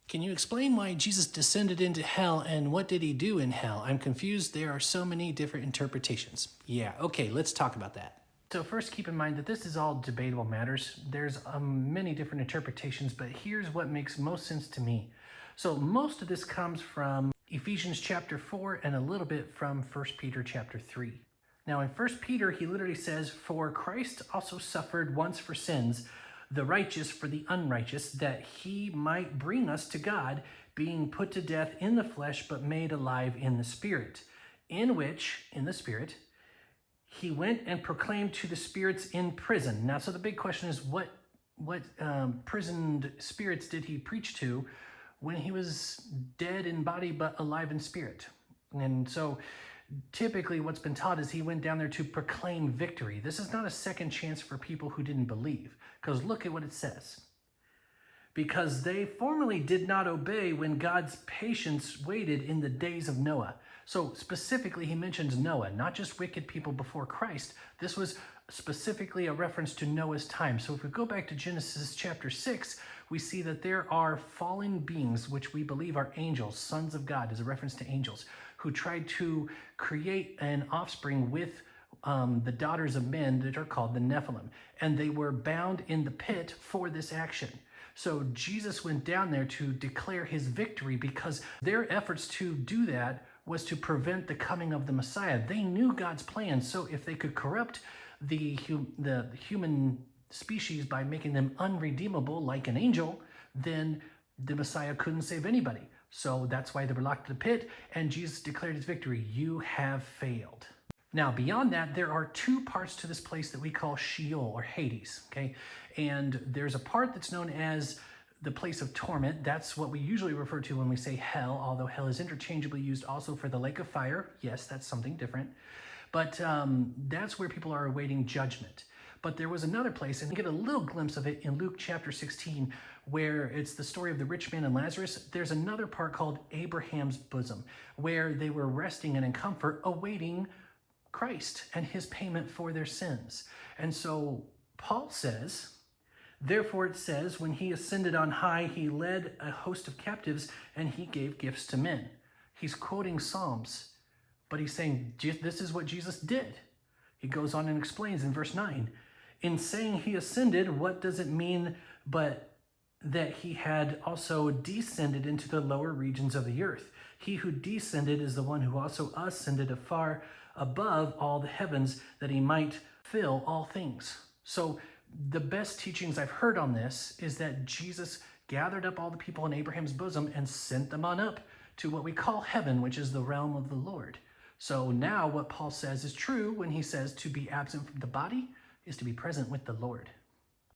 Can you explain why Jesus descended into hell and what did he do in hell? I'm confused. There are so many different interpretations. Yeah, okay, let's talk about that. So first, keep in mind that this is all debatable matters. There's many different interpretations, but here's what makes most sense to me. So most of this comes from Ephesians chapter 4 and a little bit from 1 Peter chapter 3. Now in 1 Peter, he literally says, "For Christ also suffered once for sins, the righteous for the unrighteous, that he might bring us to God, being put to death in the flesh, but made alive in the spirit, in which, in the spirit, he went and proclaimed to the spirits in prison." Now, so the big question is, what prisoned spirits did he preach to when he was dead in body but alive in spirit? And so typically what's been taught is he went down there to proclaim victory. This is not a second chance for people who didn't believe, because look at what it says. "Because they formerly did not obey when God's patience waited in the days of Noah." So specifically, he mentions Noah, not just wicked people before Christ. This was specifically a reference to Noah's time. So if we go back to Genesis chapter 6, we see that there are fallen beings, which we believe are angels, sons of God, is a reference to angels, who tried to create an offspring with the daughters of men that are called the Nephilim. And they were bound in the pit for this action. So Jesus went down there to declare his victory because their efforts to do that was to prevent the coming of the Messiah. They knew God's plan, so if they could corrupt the human species by making them unredeemable like an angel, then the Messiah couldn't save anybody. So that's why they were locked in the pit, and Jesus declared his victory. "You have failed." Now, beyond that, there are two parts to this place that we call Sheol, or Hades, okay? And there's a part that's known as the place of torment. That's what we usually refer to when we say hell, although hell is interchangeably used also for the lake of fire. Yes, that's something different. But that's where people are awaiting judgment. But there was another place, and we get a little glimpse of it in Luke chapter 16, where it's the story of the rich man and Lazarus. There's another part called Abraham's bosom, where they were resting and in comfort, awaiting Christ and his payment for their sins. And so Paul says, "Therefore it says, when he ascended on high, he led a host of captives and he gave gifts to men." He's quoting Psalms, but he's saying this is what Jesus did. He goes on and explains in verse 9, "In saying he ascended, what does it mean but that he had also descended into the lower regions of the earth? He who descended is the one who also ascended afar above all the heavens, that he might fill all things." So the best teachings I've heard on this is that Jesus gathered up all the people in Abraham's bosom and sent them on up to what we call heaven, which is the realm of the Lord. So now what Paul says is true when he says to be absent from the body is to be present with the Lord.